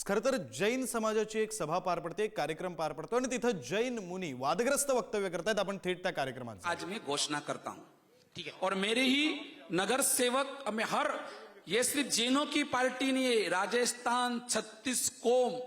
खरं तर जैन समाजाची एक सभा पार पडते, एक कार्यक्रम पार पडतो आणि तिथं जैन मुनी वादग्रस्त वक्तव्य करतात. आपण थेट त्या कार्यक्रमात जाऊ. आज मैं घोषणा करता हूं, ठीक है। और मेरे ही नगर सेवक में हर, ये सिर्फ जैनों की पार्टी नहीं है, राजस्थान 36 कोम,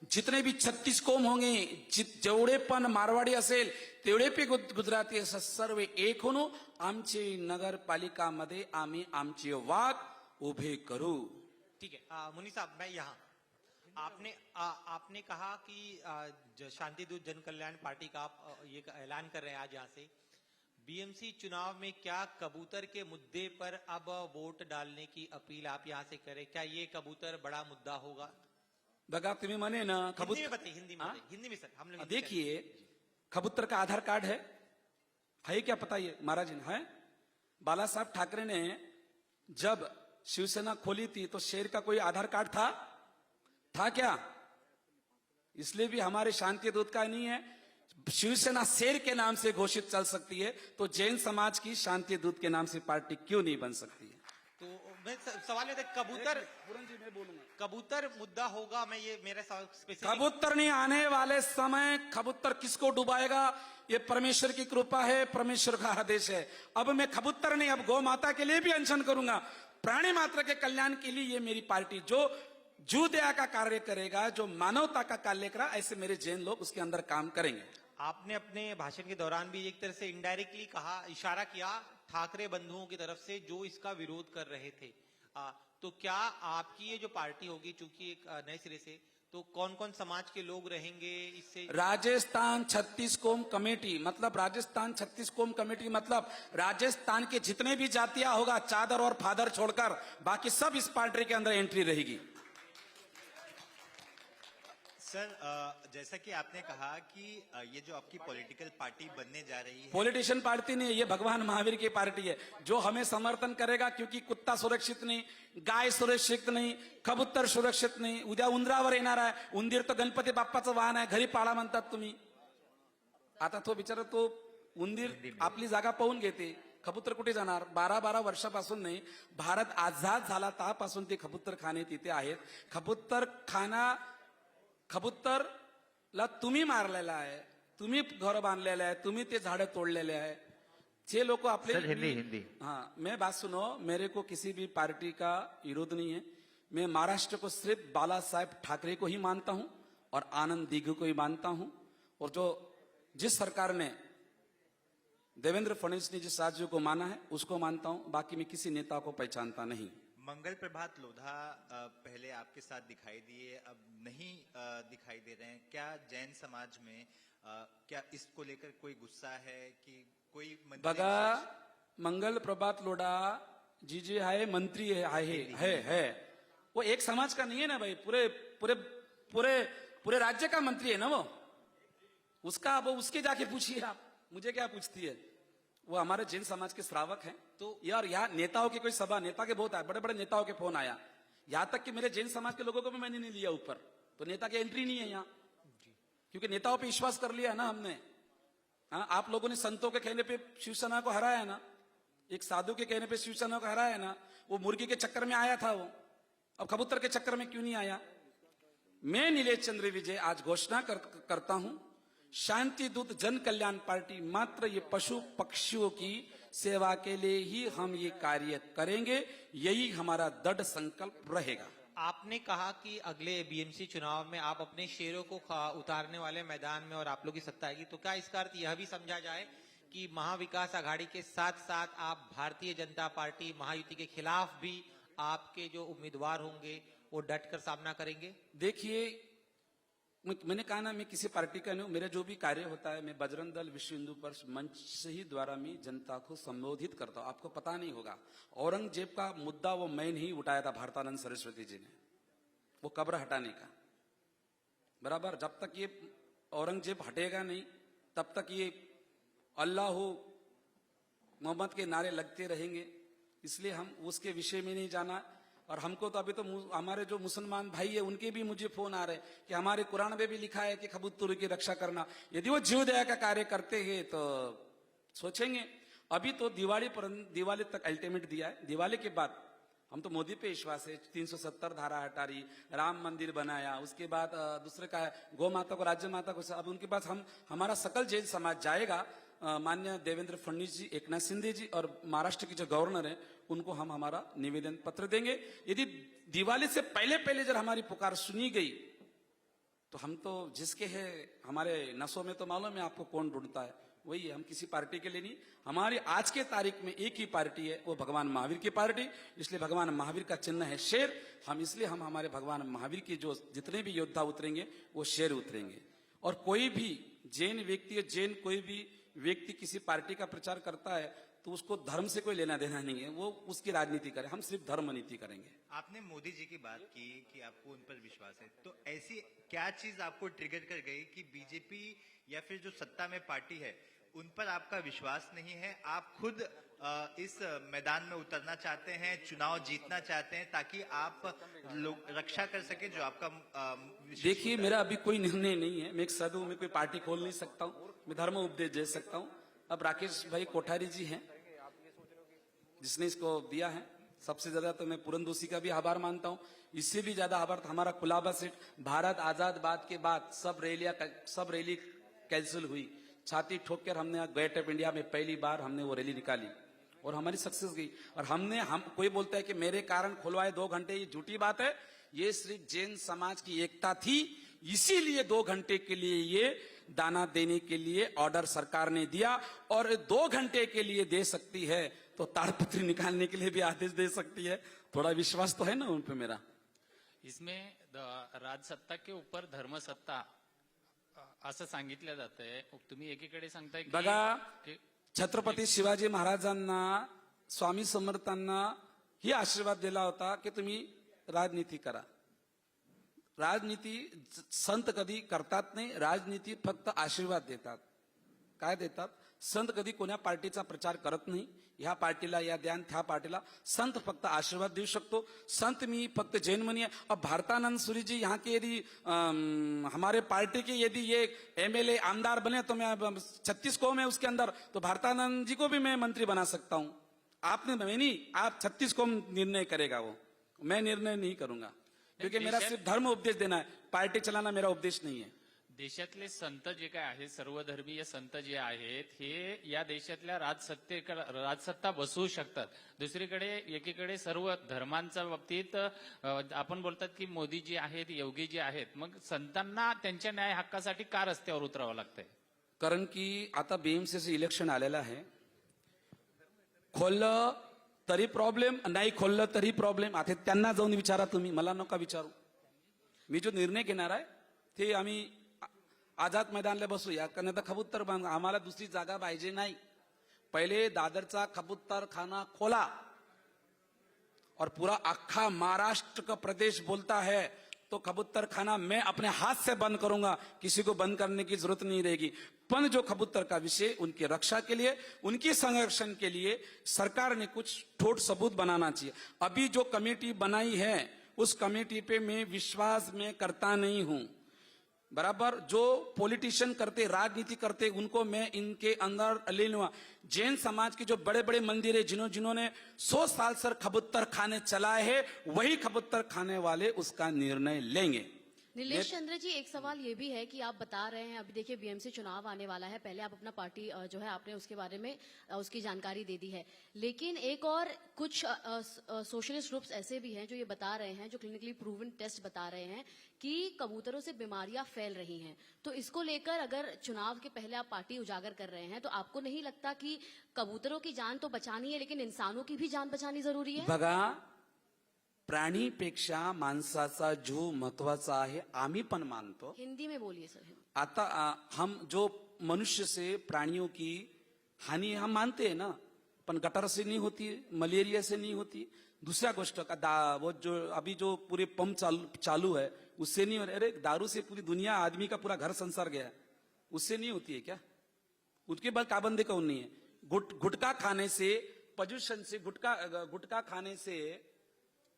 जितने भी 36 कोम होंगे, जेवढे पण मारवाडी असेल तेवढे पे गुजराती असं सर्व एक होऊन आमची नगरपालिकामध्ये आम्ही आमचे वाद उभे करू. ठीक है। मुनी साहब, मैं यहाँ आपने कहा कि शांति दूत जन कल्याण पार्टी का आप ये ऐलान कर रहे हैं आज यहाँ से, बीएमसी चुनाव में क्या कबूतर के मुद्दे पर अब वोट डालने की अपील आप यहाँ से करें? क्या ये कबूतर बड़ा मुद्दा होगा? बघा तुम्ही म्हणे ना हिंदी में बताइए, हिंदी में सर, हम लोग देखिए, कबूतर का आधार कार्ड है क्या पता? ये महाराज है। बाला साहब ठाकरे ने जब शिवसेना खोली थी तो शेर का कोई आधार कार्ड था क्या? इसलिए भी हमारे शांति दूत का नहीं है। शिवसेना शेर के नाम से घोषित चल सकती है, तो जैन समाज की शांति दूत के नाम से पार्टी क्यों नहीं बन सकती है? तो मैं सवाल ये था, कबूतर जी मैं बोलूंगा, कबूतर मुद्दा होगा? मैं ये मेरा सवाल स्पेसिफिक, कबूतर नहीं आने वाले समय कबूतर किसको डुबाएगा ये परमेश्वर की कृपा है, परमेश्वर का आदेश है। अब मैं कबूतर नहीं, अब गौ माता के लिए भी अनशन करूंगा, प्राणी मात्र के कल्याण के लिए। ये मेरी पार्टी जो जूदया का कार्य करेगा, जो मानवता का कार्य करेगा, ऐसे मेरे जैन लोग उसके अंदर काम करेंगे। आपने अपने भाषण के दौरान भी एक तरह से इनडायरेक्टली कहा, इशारा किया ठाकरे बंधुओं की तरफ से जो इसका विरोध कर रहे थे। तो क्या आपकी ये जो पार्टी होगी, चूंकि एक नए सिरे से, तो कौन कौन समाज के लोग रहेंगे इससे? राजस्थान 36 कोम कमेटी मतलब राजस्थान 36 कोम कमेटी मतलब राजस्थान के जितने भी जातियां होगा, चादर और फादर छोड़कर बाकी सब इस पार्टी के अंदर एंट्री रहेगी। सर, जैसा कि आपने कहा कि ये जो आपकी पॉलिटिकल पार्टी बनने जा रही है, पॉलिटिशियन पार्टी नहीं है, ये भगवान महावीर की पार्टी है जो हमें समर्थन करेगा, क्योंकि कुत्ता सुरक्षित नहीं, गाय सुरक्षित नहीं, कबूतर सुरक्षित नाही. उद्या उंदरावर येणार आहे. उंदीर तर गणपती बाप्पाचं वाहन आहे, घरी पाळा म्हणतात तुम्ही. आता तो बिचारा तो उंदीर आपली जागा पाहून घेते, कबूतर कुठे जाणार? 12 वर्षापासून नाही, भारत आझाद झाला त्यापासून ते कबूतर खाणे तिथे आहेत. कबूतरला तुम्ही मारलेला आहे, तुम्ही घर बांधलेलं आहे, तुम्ही ते झाडं तोडलेले आहे. जे लोग अपने हिंदी हाँ, मैं बात सुनो, मेरे को किसी भी पार्टी का विरोध नहीं है. मैं महाराष्ट्र को सिर्फ बाला साहेब ठाकरे को ही मानता हूं और आनंद दिघू को ही मानता हूं, और जो जिस सरकार ने देवेंद्र फडणवीस ने जिस राज्य को माना है उसको मानता हूं. बाकी मैं किसी नेता को पहचानता नहीं. मंगल प्रभात लोधा पहले आपके साथ दिखाई दिए, अब नहीं दिखाई दे रहे हैं। क्या जैन समाज में क्या इसको लेकर कोई गुस्सा है कि कोई मंत्री? बघा, मंगल प्रभात लोढ़ा जी जी है मंत्री है वो एक समाज का नहीं है ना भाई, पूरे पूरे पूरे पूरे राज्य का मंत्री है ना वो. उसका अब उसके जाके पूछिए आप, मुझे क्या पूछती है? वो हमारे जैन समाज के श्रावक हैं. तो यार यहाँ नेताओं की कोई सभा, नेता के बहुत आए, बड़े बड़े नेताओं के फोन आया, यहां तक कि मेरे जैन समाज के लोगों को भी मैंने नहीं लिया ऊपर. तो नेता की एंट्री नहीं है यहाँ, क्योंकि नेताओं पे विश्वास कर लिया ना हमने. हाँ, आप लोगों ने संतों के कहने पे शिवसेना को हराया ना, एक साधु के कहने पे शिवसेना को हराया ना. वो मुर्गी के चक्कर में आया था वो, अब कबूतर के चक्कर में क्यों नहीं आया? मैं नीलेश चंद्र विजय आज घोषणा करता हूं, शांति दूत जन कल्याण पार्टी मात्र ये पशु पक्षियों की सेवा के लिए ही हम ये कार्य करेंगे, यही हमारा दृढ़ संकल्प रहेगा. आपने कहा कि अगले बीएमसी चुनाव में आप अपने शेरों को उतारने वाले मैदान में और आप लोग की सत्ता आएगी, तो क्या इसका अर्थ यह भी समझा जाए कि महाविकास आघाड़ी के साथ साथ आप भारतीय जनता पार्टी महायुति के खिलाफ भी आपके जो उम्मीदवार होंगे वो डट कर सामना करेंगे? देखिए, मैंने कहा ना, मैं किसी पार्टी का नहीं हूं. मेरा जो भी कार्य होता है, मैं बजरंग दल विश्व हिंदू परिषद मंच से ही द्वारा मैं जनता को संबोधित करता हूं. आपको पता नहीं होगा, औरंगजेब का मुद्दा वो मैं नहीं उठाया था, भारतानंद सरस्वती जी ने, वो कब्र हटाने का. बराबर, जब तक ये औरंगजेब हटेगा नहीं तब तक ये अल्लाह मोहम्मद के नारे लगते रहेंगे. इसलिए हम उसके विषय में नहीं जाना. और हमको तो अभी तो हमारे जो मुसलमान भाई है उनके भी मुझे फोन आ रहे हैं कि हमारे कुरान में भी लिखा है कि कबूतर की रक्षा करना. यदि वो जीवदया का कार्य करते हैं तो सोचेंगे. अभी तो दिवाली तक अल्टीमेट दिया है. दिवाली के बाद हम तो मोदी पे विश्वास है। 370 धारा हटा रही, राम मंदिर बनाया, उसके बाद दूसरे का है, गौ माता को राज्य माता को, अब उनके पास हमारा सकल जैन समाज जाएगा। माननीय देवेंद्र फडणवीस जी, एकनाथ शिंदे जी और महाराष्ट्र के जो गवर्नर हैं उनको हम हमारा निवेदन पत्र देंगे। यदि दिवाली से पहले पहले जब हमारी पुकार सुनी गई तो हम तो जिसके है हमारे नसों में तो मालूम है आपको कौन ढूंढता है, वही है। हम किसी पार्टी के लिए नहीं, हमारी आज के तारीख में एक ही पार्टी है, वो भगवान महावीर की पार्टी। इसलिए भगवान महावीर का चिन्ह है शेर। इसलिए हम हमारे भगवान महावीर की जो जितने भी योद्धा उतरेंगे वो शेर उतरेंगे। और कोई भी जैन व्यक्ति किसी पार्टी का प्रचार करता है तो उसको धर्म से कोई लेना देना नहीं है, वो उसकी राजनीति करे, हम सिर्फ धर्म नीति करेंगे। आपने मोदी जी की बात की कि आपको उन पर विश्वास है, तो ऐसी क्या चीज आपको ट्रिगर कर गई कि बीजेपी या फिर जो सत्ता में पार्टी है उन पर आपका विश्वास नहीं है? आप खुद इस मैदान में उतरना चाहते हैं, चुनाव जीतना चाहते हैं ताकि आप लोग रक्षा कर सके जो आपका देखिए, मेरा अभी कोई निर्णय नहीं है। मैं एक साधु, मैं कोई पार्टी खोल नहीं सकता हूँ, मैं धर्म उपदेश दे सकता हूँ। अब राकेश भाई कोठारी जी हैं जिसने इसको दिया है, सबसे ज्यादा तो मैं पूरन दोषी का भी आभार मानता हूँ। इससे भी ज्यादा आभार हमारा कुलाबा सेठ। भारत आजाद बाद के बाद सब रैली कैंसिल हुई, छाती ठोक कर हमने गेट ऑफ इंडिया में पहली बार हमने वो रैली निकाली और हमारी सक्सेस गई। और हम कोई बोलता है कि मेरे कारण खुलवाए 2 घंटे, ये झूठी बात है। ये सिर्फ जैन समाज की एकता थी, इसीलिए 2 घंटे के लिए ये दाना देने के लिए ऑर्डर सरकार ने दिया। और 2 घंटे के लिए दे सकती है तो ताड़पत्री निकालने के लिए भी आदेश दे सकती है। थोड़ा विश्वास तो है ना उन पे मेरा। इसमें राजसत्ता के ऊपर धर्मसत्ता असं सांगितलं जातंय। तुम्ही एकीकडे सांगताय बघा, की छत्रपती शिवाजी महाराजांना, स्वामी समर्थांना ही आशीर्वाद दिला होता की तुम्ही राजनीती करा। राजनीती संत कधी करतात नाही, राजनीती फक्त आशीर्वाद देतात। काय देतात? संत कधी कोण्या पार्टीचा प्रचार करत नाही, ह्या पार्टीला या द्यान, त्या पार्टीला। संत फक्त आशीर्वाद देऊ शकतो। संत मी फक्त जैन मनी है। अब भारतानंद सूरी जी यहाँ के यदि हमारे पार्टी के यदि ये एमएलए आमदार बने तो मैं 36 कौम है उसके अंदर, तो भारतानंद जी को भी मैं मंत्री बना सकता हूँ। आपने नहीं, आप 36 कौम निर्णय करेगा, वो मैं निर्णय नहीं करूंगा, क्योंकि मेरा सिर्फ धर्म उपदेश देना है, पार्टी चलाना मेरा उपदेश नहीं है। देशातले संत जे काय आहेत, सर्वधर्मीय संत जे आहेत, हे या देशातल्या राजसत्ता बसवू शकतात। दुसरीकडे एकीकडे सर्व धर्मांच्या बाबतीत आपण बोलतात की मोदी जी आहेत, योगी जी आहेत, मग संतांना त्यांच्या न्याय हक्कासाठी का रस्त्यावर उतरावं लागतंय? कारण की आता बीएमसीचं इलेक्शन आलेलं आहे। खोललं तरी प्रॉब्लेम, नाही खोललं तरी प्रॉब्लेम। आता त्यांना जाऊन विचारा तुम्ही, मला नका विचारू। मी जो निर्णय घेणार आहे ते आम्ही आझाद मैदानला बसूया, कारण तर कबूतर बांध, आम्हाला दुसरी जागा पाहिजे नाही। पहिले दादरचा कबूतर खाना खोला और पूरा अख्खा महाराष्ट्र का प्रदेश बोलता है तो कबूतर खाना मैं अपने हाथ से बंद करूंगा, किसी को बंद करने की जरूरत नहीं रहेगी। पण जो कबूतर का विषय, उनकी रक्षा के लिए, उनके संरक्षण के लिए सरकार ने कुछ ठोस सबूत बनाना चाहिए। अभी जो कमेटी बनाई है उस कमेटी पे मैं विश्वास में करता नहीं हूं। बराबर जो पॉलिटिशियन करते, राजनीति करते, उनको मैं इनके अंदर ले लूंगा। जैन समाज के जो बड़े बड़े मंदिर है, जिन्होंने 100 साल से कबूतर खाने चलाए हैं, वही कबूतर खाने वाले उसका निर्णय लेंगे। नीलेश चंद्र जी, एक सवाल ये भी है कि आप बता रहे हैं, अभी देखिए बीएमसी चुनाव आने वाला है, पहले आप अपना पार्टी जो है आपने उसके बारे में उसकी जानकारी दे दी है, लेकिन एक और कुछ सोशलिस्ट ग्रुप्स ऐसे भी हैं जो ये बता रहे हैं, जो क्लिनिकली प्रूवन टेस्ट बता रहे हैं कि कबूतरों से बीमारियां फैल रही हैं। तो इसको लेकर अगर चुनाव के पहले आप पार्टी उजागर कर रहे हैं, तो आपको नहीं लगता कि कबूतरों की जान तो बचानी है लेकिन इंसानों की भी जान बचानी जरूरी है? बघा, प्राणीपेक्षा माणसाचा जीव महत्वाचा आहे, आम्ही पण मानतो। हिंदी में बोलिए सर। आता हम जो मनुष्य से प्राणियों की हानि हम मानते हैं ना, पण गटर से नहीं होती, मलेरिया से नहीं होती। दूसरा गोष्ट का वो जो अभी जो पूरे पंप चालू है उससे नहीं हो रहा। अरे दारू से पूरी दुनिया, आदमी का पूरा घर संसार गया, उससे नहीं होती है क्या? उसके बाद पाबंदी कौन नहीं है? गुटखा खाने से, पोल्यूशन से, गुटखा खाने से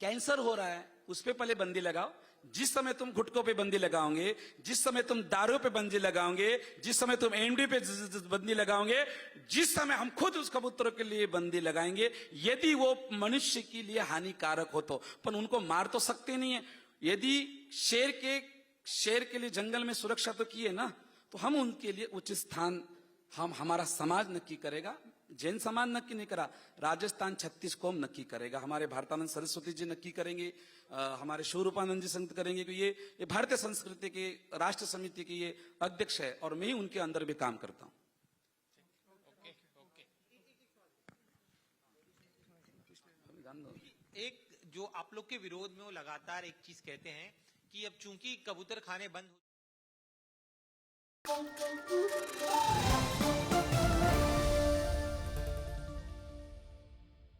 कैंसर हो रहा है, उस पर पहले बंदी लगाओ। जिस समय तुम गुटखों पे बंदी लगाओगे, जिस समय तुम दारू पे बंदी लगाओगे, जिस समय तुम एमडी पे बंदी लगाओगे, जिस समय हम खुद उस कबूतरों के लिए बंदी लगाएंगे, यदि वो मनुष्य के लिए हानिकारक हो तो, पर उनको मार तो सकते नहीं है। यदि शेर के लिए जंगल में सुरक्षा तो की है ना, तो हम उनके लिए उचित स्थान हमारा समाज नक्की करेगा। जैन समाज नक्की नहीं करा, राजस्थान 36 कौम नक्की करेगा, हमारे भारतानंद सरस्वती जी नक्की करेंगे, हमारे शिवरूपानंद जी संत करेंगे कि ये भारतीय संस्कृति के राष्ट्र समिति के ये अध्यक्ष है और मैं ही उनके अंदर भी काम करता हूं। एक जो आप लोग के विरोध में वो लगातार एक चीज कहते हैं कि अब चूंकि कबूतर खाने बंद हो